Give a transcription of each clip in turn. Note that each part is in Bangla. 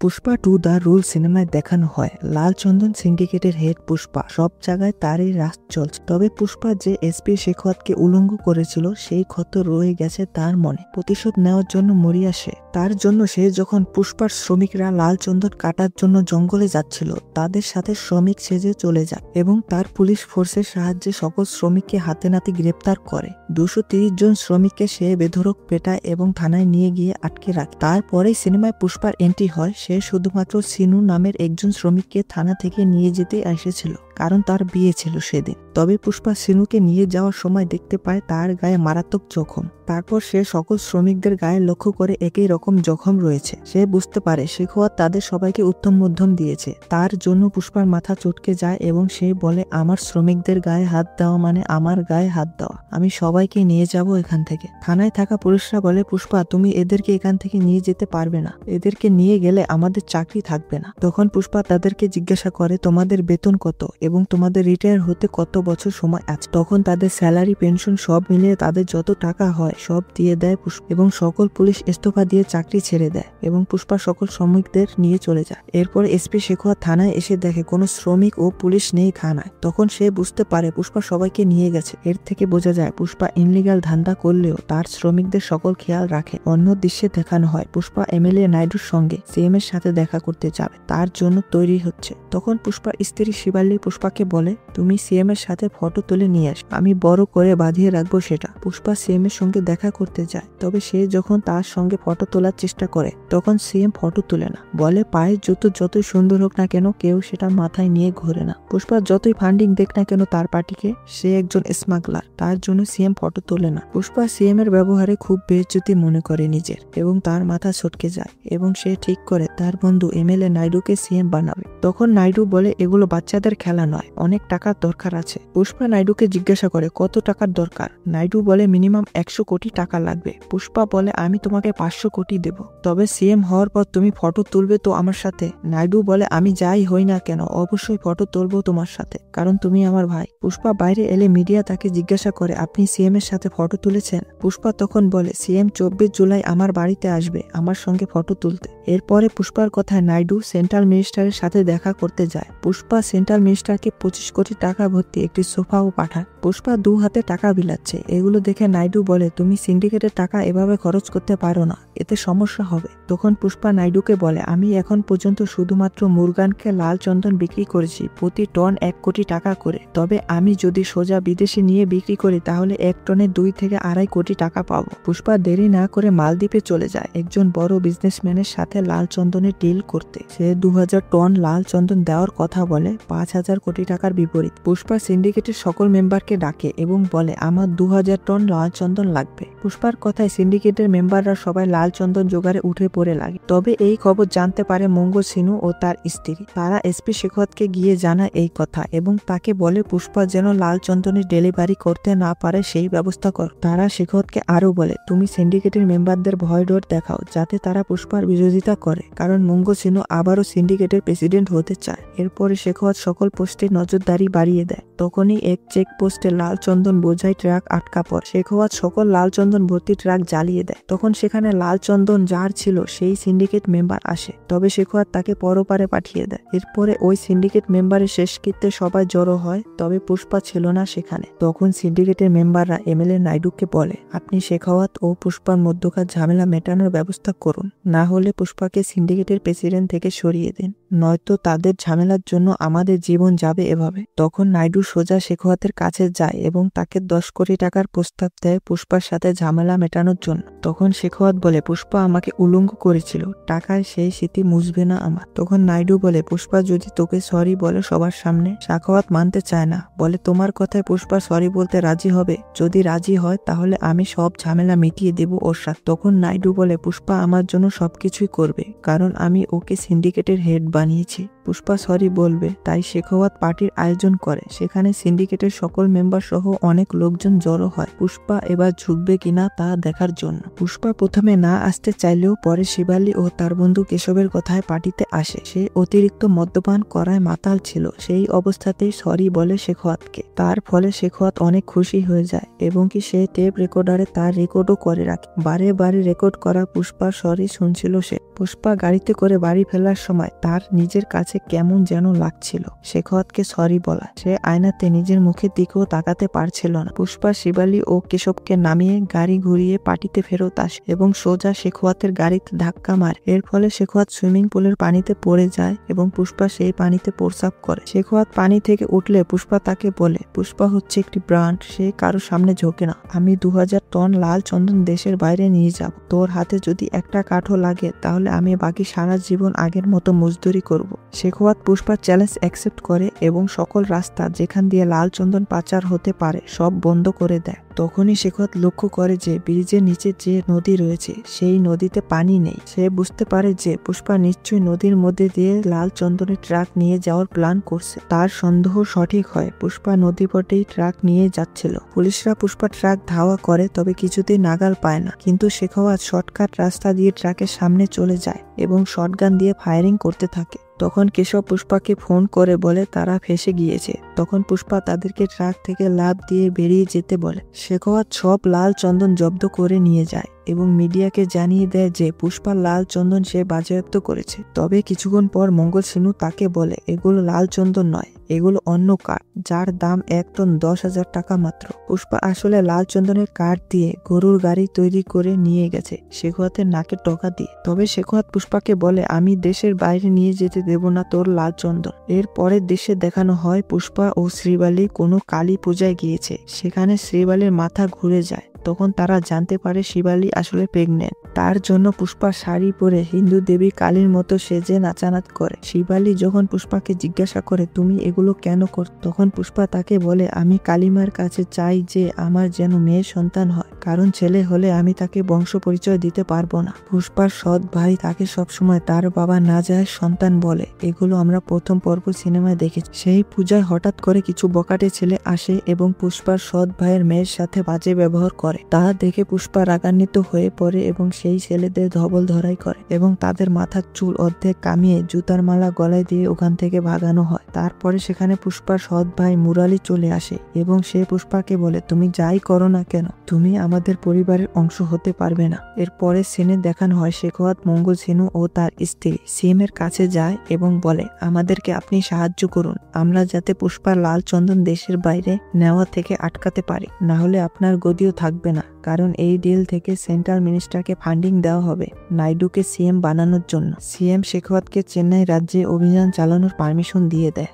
পুষ্পা 2 দ্য রুল সিনেমায় দেখানো হয় লাল চন্দন সিন্ডিকেটের হেড পুষ্পা সব জায়গায় তারই রাজ চলছে। তবে পুষ্পা যে এসপি শেখাওয়াতকে উলঙ্গ করেছিল সেই ক্ষত রয়ে গেছে তার মনে। প্রতিশোধ নেওয়ার জন্য মরিয়া সে। তার জন্য সে যখন পুষ্পার শ্রমিকরা লাল চন্দন কাটার জন্য জঙ্গলে যাচ্ছিল তাদের সাথে শ্রমিক সেজে চলে যায় এবং তার পুলিশ ফোর্সের সাহায্যে সকল শ্রমিককে হাতে নাতে গ্রেপ্তার করে। 230 জন শ্রমিককে সে বেধড়ক পেটায় এবং থানায় নিয়ে গিয়ে আটকে রাখে। তারপরেই সিনেমায় পুষ্পার এন্ট্রি হয়। সে শুধুমাত্র সিনু নামের একজন শ্রমিককে থানা থেকে নিয়ে যেতে এসেছিল, কারণ তার বিয়ে ছিল সেদিন। তবে পুষ্পা সিনুকে নিয়ে যাওয়ার সময় দেখতে পায় তার গায়ে মারাত্মক জখম। তারপর সে সকল শ্রমিকদের গায়ে লক্ষ্য করে একই রকম জখম রয়েছে। সে বুঝতে পারে শেখাওয়াত তাদের সবাইকে উত্তম মধ্যম দিয়েছে। তার জন্য পুষ্পার মাথা চটকে যায় এবং সে বলে, আমার শ্রমিকদের গায়ে হাত দেওয়া মানে আমার গায়ে হাত দেওয়া। আমি সবাইকে নিয়ে যাব এখান থেকে। থানায় থাকা পুলিশরা বলে, পুষ্পা তুমি এদেরকে এখান থেকে নিয়ে যেতে পারবে না, এদেরকে নিয়ে গেলে আমাদের চাকরি থাকবে না। তখন পুষ্পা তাদেরকে জিজ্ঞাসা করে, তোমাদের বেতন কত এবং তোমাদের রিটায়ার হতে কত বছর সময় আছে। তখন তাদের স্যালারি পেনশন সব মিলিয়ে তাদের যত টাকা হয় সব দিয়ে দেয় পুষ্পা এবং সকল পুলিশ ইস্তফা দিয়ে চাকরি ছেড়ে দেয় এবং পুষ্পা সকল শ্রমিকদের নিয়ে চলে যায়। এরপর এসপি শেখাওয়াত থানায় এসে দেখে কোনো শ্রমিক ও পুলিশ নেই থানায়। তখন সে বুঝতে পারে পুষ্পা সবাইকে নিয়ে গেছে। এর থেকে বোঝা যায় পুষ্পা ইনলিগাল ধান্দা করলেও তার শ্রমিকদের সকল খেয়াল রাখে। অন্য দৃশ্যে দেখানো হয় পুষ্পা এমএলএ নাইডুর সঙ্গে সিএম এর সাথে দেখা করতে যাবে, তার জন্য তৈরি হচ্ছে। তখন পুষ্পার স্ত্রী শিবাল্লি পুষ্পাকে বলে, তুমি সিএম এর সাথে ফটো তুলে নিয়ে আস, আমি বড় করে বাঁধিয়ে রাখবো সেটা। পুষ্পা সিএম এর সঙ্গে দেখা করতে যায়। তবে সে যখন তার সঙ্গে ফটো তোলার চেষ্টা করে তখন সিএম ফটো তুলে না, বলে পায়ের জুতো যতই সুন্দর হোক না কেন কেউ সেটা মাথায় নিয়ে ঘোরে না। পুষ্পা যতই ফান্ডিং দেখ না কেন তার পার্টিকে, সে একজন স্মাগলার, তার জন্য সিএম ফটো তোলে না। পুষ্পা সিএম এর ব্যবহারে খুব বেইজ্জতি মনে করে নিজের এবং তার মাথা ছটকে যায় এবং সে ঠিক করে তার বন্ধু এমএলএ নাইডুকে সিএম বানাবে। তখন নাইডু বলে, এগুলো বাচ্চাদের খেলা নয়, অনেক টাকার দরকার আছে। পুষ্পা নাইডুকে জিজ্ঞাসা করে কত টাকার দরকার। নাইডু বলে মিনিমাম 100 কোটি টাকা লাগবে। পুষ্পা বলে, আমি তোমাকে 500 কোটি দেব, তবে সিএম হওয়ার পর তুমি ফটো তুলবে তো আমার সাথে। নাইডু বলে, আমি যাই হই না কেন অবশ্যই ফটো তুলবো তোমার সাথে, কারণ তুমি আমার ভাই। পুষ্পা বাইরে এলে মিডিয়া তাকে জিজ্ঞাসা করে, আপনি সিএম এর সাথে ফটো তুলেছেন? পুষ্পা তখন বলে, সিএম 24 জুলাই আমার বাড়িতে আসবে আমার সঙ্গে ফটো তুলতে। এরপরে পুষ্পার কথায় নাইডু সেন্ট্রাল মিনিস্টারের সাথে দেখা করতে যায়। পুষ্পা সেন্ট্রাল মিনিস্টারকে 25 কোটি টাকা ভর্তি একটি সোফাও পাঠায়। পুষ্পা 2 হাতে টাকা বিলাচ্ছে। এগুলো দেখে নাইডু বলে, তুমি সিন্ডিকেটের টাকা এভাবে খরচ করতে পারো না, এতে সমস্যা হবে। তখন পুষ্পা নাইডুকে বলে, আমি এখন পর্যন্ত শুধুমাত্র মুরগানকে লাল চন্দন বিক্রি করেছি প্রতি টন 1 কোটি টাকা করে। তবে আমি যদি সোজা বিদেশে নিয়ে বিক্রি করি তাহলে 1 টনে 2 থেকে 2.5 কোটি টাকা পাবো। পুষ্পা দেরি না করে মালদ্বীপে চলে যায় একজন বড় বিজনেসম্যানের সাথে লাল চন্দনের ডিল করতে। সে 2000 টন লাল চন্দন দেওয়ার কথা বলে 5000 কোটি টাকার বিপরীত। পুষ্পা সিন্ডিকেটের সকল মেম্বারকে ডাকে এবং বলে, আমার 2000 টন লাল চন্দন লাগবে। পুষ্পার কথায় সিন্ডিকেটের মেম্বাররা সবাই লাল চন্দন জোগাড়ে উঠে পড়ে লাগে। তবে এই খবর জানতে পারে মঙ্গল সিনু ও তার স্ত্রী। তারা এসপি শেখাওয়াতকে গিয়ে জানায় এই কথা এবং তাকে বলে পুষ্পা যেন লাল চন্দনের ডেলিভারি করতে না পারে সেই ব্যবস্থা কর। তারা শেখাওয়াতকে আরো বলে, তুমি সিন্ডিকেটের মেম্বারদের ভয় ডর দেখাও যাতে তারা পুষ্পার বিরোধিতা করে, কারণ মঙ্গল সিনু আবারও সিন্ডিকেটের প্রেসিডেন্ট হতে চায়। এরপরে শেখাওয়াত সকল পোস্টে নজরদারি বাড়িয়ে দেয়। তখনই এক চেক পোস্টে লাল চন্দন বোঝাই ট্রাক আটকা পড়ে। শেখাওয়াত সকল লাল চন্দন ভর্তি ট্রাক জ্বালিয়ে দেয়। তখন সেখানে লাল চন্দন যার ছিল সেই সিন্ডিকেট মেম্বার আসে, তবে শেখাওয়াত তাকে পরপারে পাঠিয়ে দেয়। এরপরে ওই সিন্ডিকেট মেম্বারের শেষকৃত্যে সবাই জড়ো হয়, তবে পুষ্পা ছিল না সেখানে। তখন সিন্ডিকেটের মেম্বাররা এমএলএ নাইডুকে বলে, আপনি শেখাওয়াত ও পুষ্পার মধ্যকার ঝামেলা মেটানোর ব্যবস্থা করুন, না হলে পুষ্পাকে সিন্ডিকেটের প্রেসিডেন্ট থেকে সরিয়ে দিন, নয়তো তাদের ঝামেলার জন্য আমাদের জীবন যাবে এভাবে। তখন নাইডু সোজা শেখাওয়াতের কাছে যায় এবং তাকে 10 কোটি টাকার প্রস্তাব দেয় পুষ্পার সাথে ঝামেলা মেটানোর জন্য। তখন শেখাওয়াত বলে, পুষ্পা আমাকে উলঙ্গ করেছিল, টাকায় সেই স্মৃতি মুছবে না আমার। তখন নাইডু বলে, পুষ্পা যদি তোকে সরি বলে সবার সামনে? শেখাওয়াত মানতে চায় না, বলে তোমার কথায় পুষ্পা সরি বলতে রাজি হবে? যদি রাজি হয় তাহলে আমি সব ঝামেলা মিটিয়ে দেব ওর সাথে। তখন নাইডু বলে, পুষ্পা আমার জন্য সবকিছুই করবে, কারণ আমি ওকে সিন্ডিকেটের হেড বানিয়েছি। পুষ্পা সরি বলবে, তাই শেখাওয়াত পার্টির আয়োজন করে। সেখানে সিন্ডিকেটের সকল মেম্বার সহ অনেক লোকজন জড়ো হয় পুষ্পা এবার ঝুঁকবে কিনা তা দেখার জন্য। পুষ্পা প্রথমে না আসতে চাইলেও পরে শিবালী ও তার বন্ধু কেশবের কথায় পার্টিতে আসে। সে অতিরিক্ত মদ্যপান করায় মাতাল ছিল। সেই অবস্থাতেই সরি বলে শেখাওয়াতকে। তার ফলে শেখাওয়াত অনেক খুশি হয়ে যায় এবং কি সে টেপ রেকর্ডারে তার রেকর্ডও করে রাখে। বারে বারে রেকর্ড করা পুষ্পা সরি শুনছিল সে। পুষ্পা গাড়িতে করে বাড়ি ফেরার সময় তার নিজের কাছে কেমন যেন লাগছিল শেখাওয়াতকে সরি বলা। সে আয়নাতে নিজের মুখের দিকেও তাকাতে পারছিল না। পুষ্পা শিবালী ও কেশবকে নামিয়ে গাড়ি ঘুরিয়ে পার্টিতে ফেরত আসে এবং সোজা শেখাওয়াতের গাড়িতে ধাক্কা মারে। এর ফলে শেখাওয়াত সুইমিং পুলের পানিতে পড়ে যায় এবং পুষ্পা সেই পানিতে প্রস্রাব করে। শেখাওয়াত পানি থেকে উঠলে পুষ্পা তাকে বলে, পুষ্পা হচ্ছে একটি ব্র্যান্ড, সে কারো সামনে ঝোঁকে না। আমি 2000 টন লাল চন্দন দেশের বাইরে নিয়ে যাব। তোর হাতে যদি একটা কাঠও লাগে তাহলে আমি বাকি সারা জীবন আগের মতো মজদুরি করব। শেখাওয়াত পুষ্পার চ্যালেঞ্জ অ্যাকসেপ্ট করে এবং সকল রাস্তা যেখান দিয়ে লাল চন্দন পাচার হতে পারে সব বন্ধ করে দেয়। তখনই শেখাওয়াত লক্ষ্য করে যে ব্রিজের নিচে যে নদী রয়েছে সেই নদীতে পানি নেই। সে বুঝতে পারে যে পুষ্পা নিশ্চয়ই নদীর মধ্যে দিয়ে লাল চন্দনের ট্রাক নিয়ে যাওয়ার প্ল্যান করছে। তার সন্দেহ সঠিক হয়। পুষ্পা নদীপটেই ট্রাক নিয়ে যাচ্ছিল। পুলিশরা পুষ্পা ট্রাক ধাওয়া করে, তবে কিছুতেই নাগাল পায় না। কিন্তু শেখাওয়াত শর্টকাট রাস্তা দিয়ে ট্রাকের সামনে চলে যায় এবং শটগান দিয়ে ফায়ারিং করতে থাকে। তখন কেশব পুষ্পাকে ফোন করে বলে তারা ফেঁসে গিয়েছে। তখন পুষ্পা তাদেরকে ট্রাক থেকে লাফ দিয়ে বেরিয়ে যেতে বলে। শেখাওয়াত সব লাল চন্দন জব্দ করে নিয়ে যায় এবং মিডিয়াকে জানিয়ে দেয় যে পুষ্পা লাল চন্দন সে বাজেয়াপ্ত করেছে। তবে কিছুক্ষণ পর মঙ্গল সিনু তাকে বলে এগুলো লাল চন্দন নয়, এগুলো অন্য কাঠ, যার দাম 1 টন 10,000 টাকা মাত্র। পুষ্পা আসলে লাল চন্দনের কাঠ দিয়ে গরুর গাড়ি তৈরি করে নিয়ে গেছে শেখাওয়াতের নাকে টকা দিয়ে। তবে শেখাওয়াত পুষ্পাকে বলে আমি দেশের বাইরে নিয়ে যেতে দেব না তোর লাল চন্দন। এর পরের দৃশ্যে দেখানো হয় পুষ্পা ও শ্রীবালী কোনো কালী পূজায় গিয়েছে। সেখানে শ্রীবালীর মাথা ঘুরে যায়। তখন তারা জানতে পারে শিবালী আসলে প্রেগনেন্ট। তার জন্য পুষ্পা শাড়ি পরে হিন্দু দেবী কালীর মতো সেজে নাচানাচ করে। শিবালী যখন পুষ্পাকে জিজ্ঞাসা করে তুমি এগুলো কেন কর, তখন পুষ্পা তাকে বলে আমি কালীমার কাছে চাই যে আমার যেন মেয়ে সন্তান হয়, কারণ ছেলে হলে আমি তাকে বংশ পরিচয় দিতে পারবো না। পুষ্পার সৎ ভাই তাকে সবসময় তার বাবা না যায় সন্তান বলে। এগুলো আমরা প্রথম পর্ব সিনেমায় দেখেছি। সেই পূজায় হঠাৎ করে কিছু বকাটে ছেলে আসে এবং পুষ্পার সৎ ভাইয়ের মেয়ের সাথে বাজে ব্যবহার করে। তা দেখে পুষ্পা রাগান্বিত হয়ে পড়ে এবং সেই ছেলেদের ধবল ধরাই করে এবং তাদের মাথার চুল অর্ধেক কামিয়ে জুতার মালা গলায় দিয়ে ওখান থেকে ভাগানো হয়। তারপরে সেখানে পুষ্পার সৎ ভাই মুরালি চলে আসে এবং সে পুষ্পাকে বলে তুমি যাই করো না কেন তুমি আমাদের পরিবারের অংশ হতে পারবে না। এরপরে সিনে দেখানো হয় শেখাওয়াত মঙ্গল সিনু ও তার স্ত্রী সিএম এর কাছে যায় এবং বলে আমাদেরকে আপনি সাহায্য করুন, আমরা যাতে পুষ্পার লাল চন্দন দেশের বাইরে নেওয়া থেকে আটকাতে পারি, না হলে আপনার গদিও থাকবে না। কারণ এই ডিল থেকে সেন্ট্রাল মিনিস্টারকে ফান্ডিং দেওয়া হবে নাইডুকে সিএম বানানোর জন্য। সিএম শেখাওয়াতকে চেন্নাই রাজ্যে অভিযান চালানোর পারমিশন দিয়ে দেয়।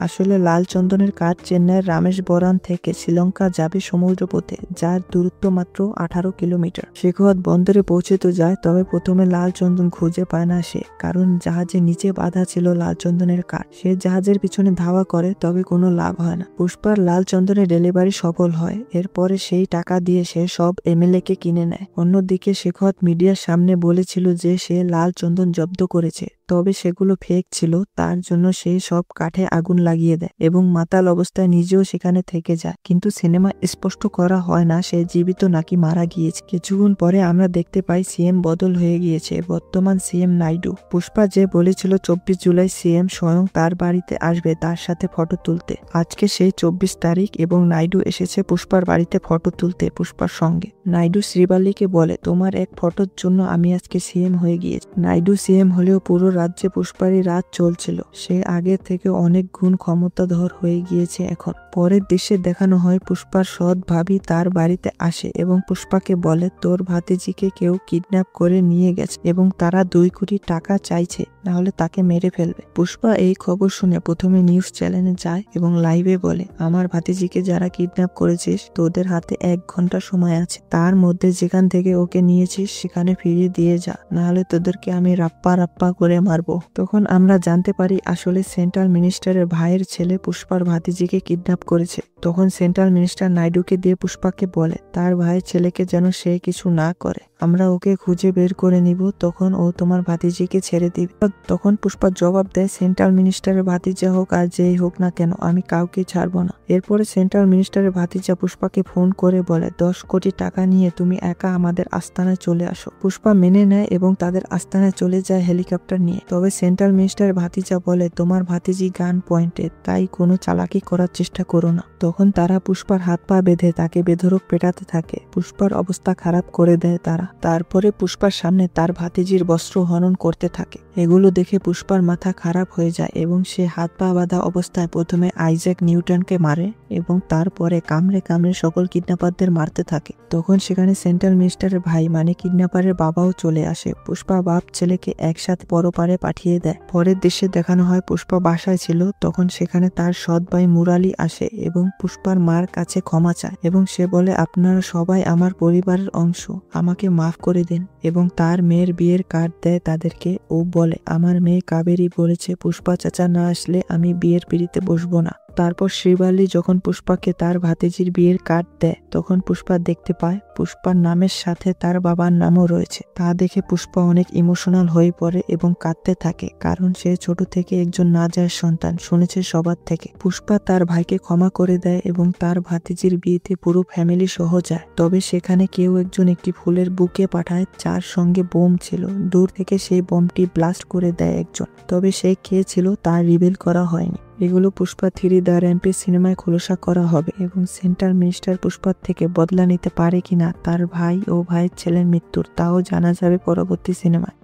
আসলে লাল চন্দনের কাঠ চেন্নাইয়ের রামেশ্বরম থেকে শ্রীলঙ্কা যাবে সমুদ্রপথে, যার দূরত্ব মাত্র 18 কিলোমিটার। শেখাওয়াত বন্দরে পৌঁছে তো যায়, তবে প্রথমে লাল চন্দন খুঁজে পায় না সে, কারণ জাহাজের নিচে বাঁধা ছিল লাল চন্দনের কাঠ। সে জাহাজের পিছনে ধাওয়া করে, তবে কোনো লাভ হয় না। পুষ্পার লাল চন্দনের ডেলিভারি সফল হয়। এরপরে সেই টাকা দিয়ে সে সব এমএলএ কে কিনে নেয়। অন্যদিকে শেখাওয়াত মিডিয়ার সামনে বলেছিল যে সে লাল চন্দন জব্দ করেছে, তবে সেগুলো ফেক ছিল। তার জন্য সে সব কাঠে আগুন লাগিয়ে দেয় এবং মাতাল অবস্থায় নিজেও সেখানে থেকে যায়। কিন্তু সিনেমা স্পষ্ট করা হয় না সে জীবিত নাকি মারা গিয়েছে। কিছুক্ষণ পরে আমরা দেখতে পাই সিএম বদল হয়ে গিয়েছে, বর্তমান সিএম নাইডু। পুষ্পা যে বলেছিল 24 জুলাই সিএম স্বয়ং তার বাড়িতে আসবে তার সাথে ফটো তুলতে, আজকে সেই 24 তারিখ এবং নাইডু এসেছে পুষ্পার বাড়িতে ফটো তুলতে পুষ্পার সঙ্গে। নাইডু শ্রীবালীকে বলে তোমার এক ফটোর জন্য আমি আজকে সিএম হয়ে গিয়েছি। নাইডু সিএম হলেও পুরো রাজ্যে পুষ্পারই রাজ চলছিল। সে আগে থেকে অনেক গুণ ক্ষমতাধর হয়ে গিয়েছে এখন। পরের দৃশ্যে দেখানো হয় পুষ্পার সৎ ভাবি তার বাড়িতে আসে এবং পুষ্পাকে বলে তোর ভাতিজিকে কেউ কিডন্যাপ করে নিয়ে গেছে এবং তারা 2 কোটি টাকা চাইছে, নাহলে তাকে মেরে ফেলবে। পুষ্পা এই খবর শুনে প্রথমে নিউজ চ্যানেলে যায় এবং লাইভে বলে আমার ভাতিজিকে যারা কিডন্যাপ করেছিস তোদের হাতে 1 ঘন্টা সময় আছে, তার মধ্যে যেখান থেকে ওকে নিয়েছিস সেখানে ফিরিয়ে দিয়ে যা, নাহলে তোদেরকে আমি রাপ্পা রাপ্পা করে মারবো। তখন আমরা জানতে পারি আসলে সেন্ট্রাল মিনিস্টারের ভাইয়ের ছেলে পুষ্পার ভাতিজিকে কিডন্যাপ করেছে। তখন সেন্ট্রাল মিনিস্টার নাইডুকে দিয়ে পুষ্পাকে বলে তার ভাইয়ের ছেলেকে যেন সে কিছু না করে, আমরা ওকে খুঁজে বের করে নিব, তখন ও তোমার ভাতিজিকে ছেড়ে দিবে। তখন পুষ্পা জবাব দেয় সেন্ট্রাল মিনিস্টারের ভাতিজা হোক আর যেই হোক না কেন আমি কাউকে ছাড়বো না। এরপরে সেন্ট্রাল মিনিস্টারের ভাতিজা পুষ্পাকে ফোন করে বলে 10 কোটি টাকা নিয়ে তুমি একা আমাদের আস্তানায় চলে আসো। পুষ্পা মেনে নেয় এবং তাদের আস্তানায় চলে যায় হেলিকপ্টার নিয়ে। তবে সেন্ট্রাল মিনিস্টারের ভাতিজা বলে তোমার ভাতিজি গান পয়েন্টে, তাই কোনো চালাকি করার চেষ্টা করো না। তখন তারা পুষ্পার হাত পা বেঁধে তাকে বেধড়ক পেটাতে থাকে। পুষ্পার অবস্থা খারাপ করে দেয় তারা। তারপরে পুষ্পার সামনে তার ভাতিজির বস্ত্র হনন করতে থাকে। এগুলো দেখে পুষ্পার মাথা খারাপ হয়ে যায় এবং সে হাত পা বাঁধা অবস্থায় প্রথমে আইজ্যাক নিউটনকে মারে এবং তারপরে কামড়ে কামড়ে সকল কিডন্যাপারদের মারতে থাকে। তখন সেখানে সেন্ট্রাল মিনিস্টারের ভাই মানে কিডন্যাপারের বাবাও চলে আসে। পুষ্পা বাপ ছেলেকে একসাথে পরপারে পাঠিয়ে দেয়। পরের দৃশ্যে দেখানো হয় পুষ্পা বাসায় ছিল, তখন সেখানে তার সৎ ভাই মুরালি আসে এবং পুষ্পার মার কাছে ক্ষমা চায় এবং সে বলে, আপনারা সবাই আমার পরিবারের অংশ, আমাকে মাফ করে দিন। এবং তার মেয়ের বিয়ের কার্ড দেয় তাদেরকে ও বলে, আমার মেয়ে কাবেরী বলেছে পুষ্পা চাচা না আসলে আমি বিয়ের পিঁড়িতে বসবো না। তারপর শিবালি যখন পুষ্পাকে তার ভাতিজির বিয়ের কার্ড দেয় তখন পুষ্পা দেখতে পায় পুষ্পার নামের সাথে তার বাবার নামও রয়েছে। তা দেখে পুষ্পা অনেক ইমোশনাল হয়ে পড়ে এবং কাঁদতে থাকে, কারণ সে ছোট থেকে একজন নাজায়ের সন্তান, শুনেছে সবার থেকে। পুষ্পা তার ভাইকে ক্ষমা করে দেয় এবং তার ভাতিজির বিয়েতে পুরো ফ্যামিলি সহ যায়। তবে সেখানে কেউ একজন একটি ফুলের বুকে পাঠায় যার সঙ্গে বোম ছিল। দূর থেকে সেই বোমটি ব্লাস্ট করে দেয় একজন, তবে সে কে ছিল তা রিভিল করা হয়নি। এগুলো পুষ্পা 3 দ্য র্যাম্পেজ সিনেমায় খোলাসা করা হবে এবং সেন্ট্রাল মিনিস্টার পুষ্পার থেকে বদলা নিতে পারে কিনা তার ভাই ও ভাইয়ের ছেলের মৃত্যুর, তাও জানা যাবে পরবর্তী সিনেমায়।